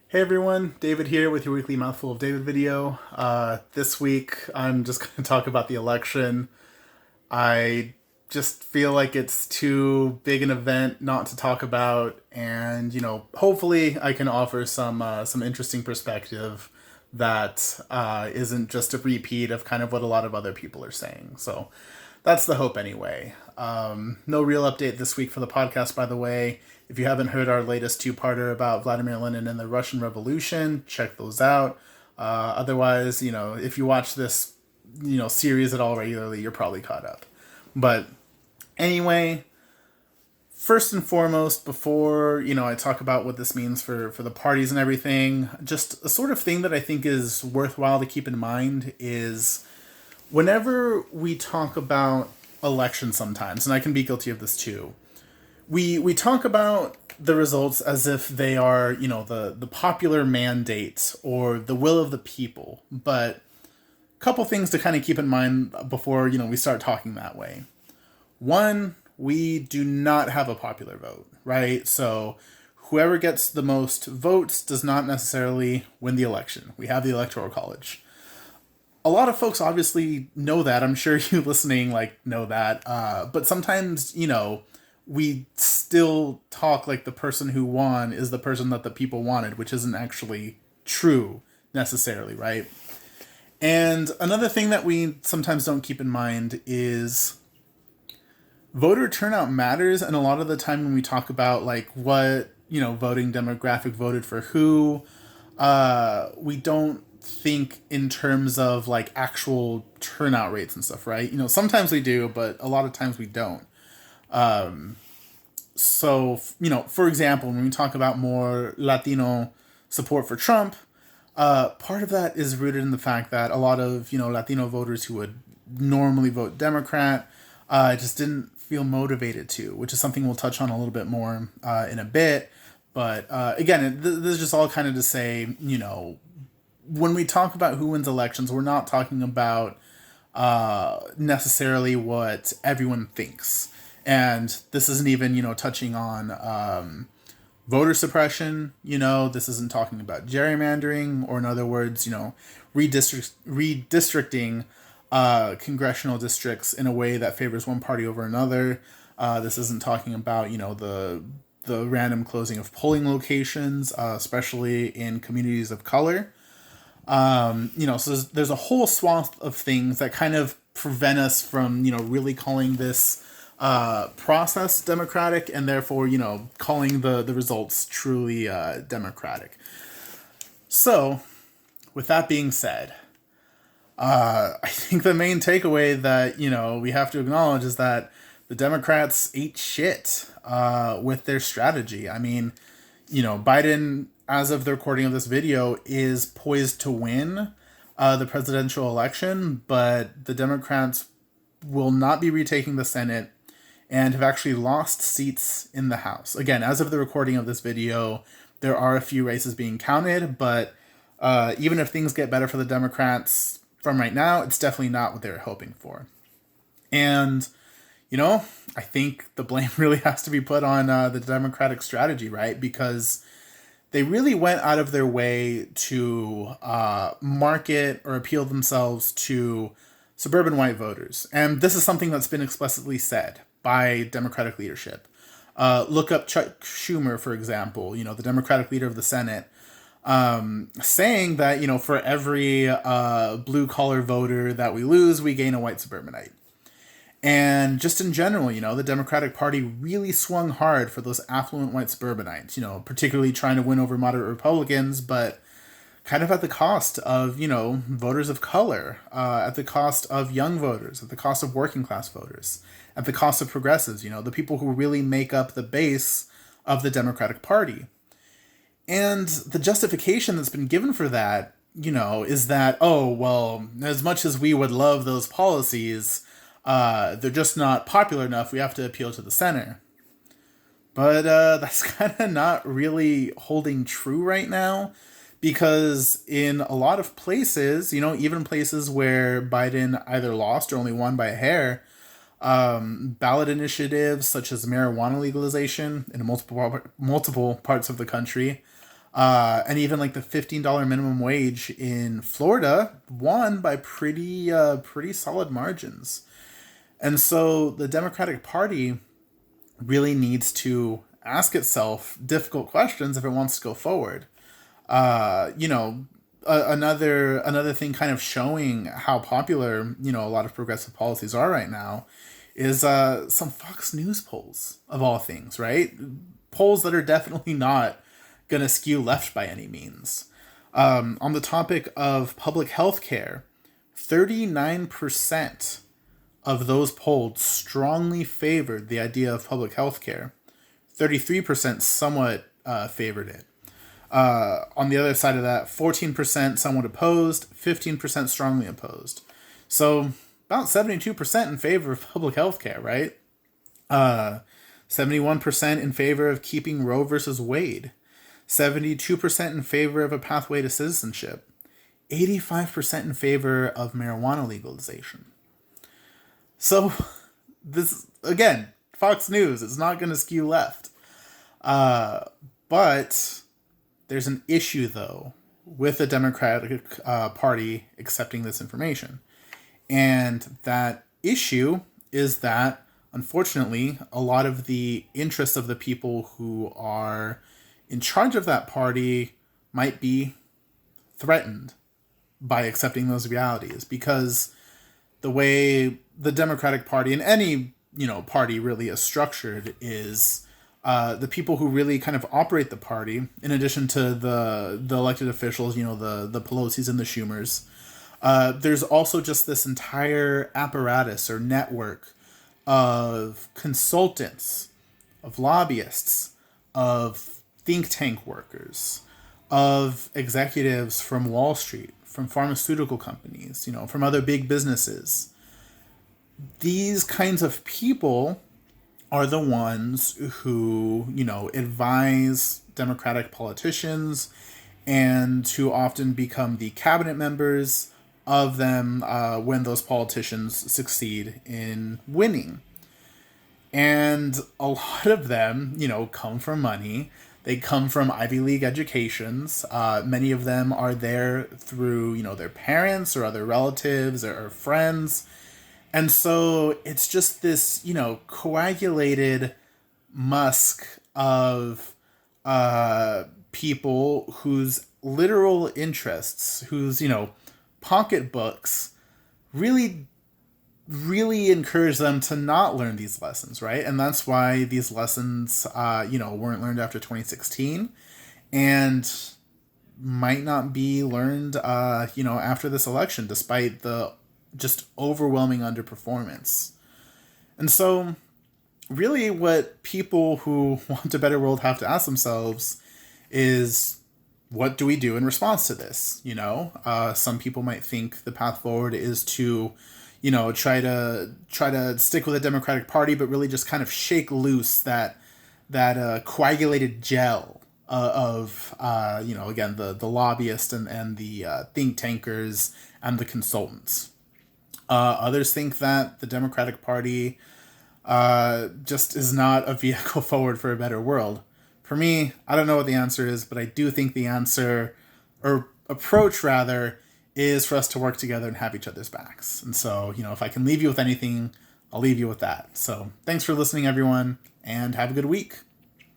Hey everyone, David here with your weekly Mouthful of David video. This week I'm just going to talk about the election. I just feel like it's too big an event not to talk about, and hopefully I can offer some interesting perspective that isn't just a repeat of kind of what a lot of other people are saying. So that's the hope anyway. No real update this week for the podcast, by the way. If you haven't heard our latest two-parter about Vladimir Lenin and the Russian Revolution, check those out. Otherwise, if you watch this, series at all regularly, you're probably caught up. But anyway, first and foremost, before I talk about what this means for the parties and everything, just a sort of thing that I think is worthwhile to keep in mind is whenever we talk about elections sometimes, and I can be guilty of this too, we talk about the results as if they are, the popular mandate or the will of the people. But a couple things to kind of keep in mind before, we start talking that way. One, we do not have a popular vote, right? So whoever gets the most votes does not necessarily win the election. We have the Electoral College. A lot of folks obviously know that. I'm sure you listening know that. But sometimes, we still talk like the person who won is the person that the people wanted, which isn't actually true necessarily, right? And another thing that we sometimes don't keep in mind is voter turnout matters. And a lot of the time when we talk about what, voting demographic voted for who, we don't think in terms of actual turnout rates and stuff, right? Sometimes we do, but a lot of times we don't. So, for example, when we talk about more Latino support for Trump, part of that is rooted in the fact that a lot of, Latino voters who would normally vote Democrat just didn't feel motivated to, which is something we'll touch on a little bit more in a bit. But again, this is just all kind of to say, when we talk about who wins elections, we're not talking about necessarily what everyone thinks. And this isn't even, touching on voter suppression. This isn't talking about gerrymandering, or in other words, redistricting congressional districts in a way that favors one party over another. This isn't talking about, the random closing of polling locations, especially in communities of color. So there's a whole swath of things that kind of prevent us from, really calling this process democratic, and therefore, calling the results truly democratic. So, with that being said, I think the main takeaway that, we have to acknowledge is that the Democrats ate shit with their strategy. I mean, Biden, as of the recording of this video, is poised to win the presidential election, but the Democrats will not be retaking the Senate and have actually lost seats in the House. Again, as of the recording of this video, there are a few races being counted, but even if things get better for the Democrats from right now, it's definitely not what they're hoping for. And, I think the blame really has to be put on the Democratic strategy, right? Because they really went out of their way to market or appeal themselves to suburban white voters. And this is something that's been explicitly said by Democratic leadership. Look up Chuck Schumer, for example, the Democratic leader of the Senate, saying that, for every blue-collar voter that we lose, we gain a white suburbanite. And just in general, the Democratic Party really swung hard for those affluent white suburbanites, particularly trying to win over moderate Republicans, but kind of at the cost of, voters of color, at the cost of young voters, at the cost of working class voters, at the cost of progressives, the people who really make up the base of the Democratic Party. And the justification that's been given for that, is that, oh, well, as much as we would love those policies, they're just not popular enough. We have to appeal to the center. But that's kind of not really holding true right now, because in a lot of places, even places where Biden either lost or only won by a hair, ballot initiatives such as marijuana legalization in multiple parts of the country, And even like the $15 minimum wage in Florida won by pretty solid margins. And so the Democratic Party really needs to ask itself difficult questions if it wants to go forward. You know, another thing kind of showing how popular, you know, a lot of progressive policies are right now is some Fox News polls, of all things, right? Polls that are definitely not going to skew left by any means. On the topic of public health care, 39% of those polled strongly favored the idea of public health care. 33% somewhat favored it. On the other side of that, 14% somewhat opposed, 15% strongly opposed. So about 72% in favor of public health care, right? 71% in favor of keeping Roe versus Wade. 72% in favor of a pathway to citizenship. 85% in favor of marijuana legalization. So this, again, Fox News is not going to skew left. But there's an issue, though, with the Democratic Party accepting this information. And that issue is that, unfortunately, a lot of the interests of the people who are in charge of that party might be threatened by accepting those realities, because the way the Democratic Party and any, you know, party really is structured is the people who really kind of operate the party, in addition to the elected officials, you know, the Pelosi's and the Schumers. There's also just this entire apparatus or network of consultants, of lobbyists, of think tank workers, of executives from Wall Street, from pharmaceutical companies, you know, from other big businesses. These kinds of people are the ones who, you know, advise Democratic politicians and who often become the cabinet members of them when those politicians succeed in winning. And a lot of them, you know, come from money. They come from Ivy League educations. Many of them are there through, you know, their parents or other relatives or friends. And so it's just this, you know, coagulated musk of people whose literal interests, whose, you know, pocketbooks really encourage them to not learn these lessons, right? And that's why these lessons, you know, weren't learned after 2016 and might not be learned, you know, after this election, despite the just overwhelming underperformance. And so really what people who want a better world have to ask themselves is, what do we do in response to this? You know, some people might think the path forward is to, you know, try to stick with the Democratic Party, but really just kind of shake loose that coagulated gel of you know, again, the lobbyists and the think tankers and the consultants. Others think that the Democratic Party just is not a vehicle forward for a better world. For me, I don't know what the answer is, but I do think the answer, or approach rather, is for us to work together and have each other's backs. And so, you know, if I can leave you with anything, I'll leave you with that. So thanks for listening, everyone, and have a good week.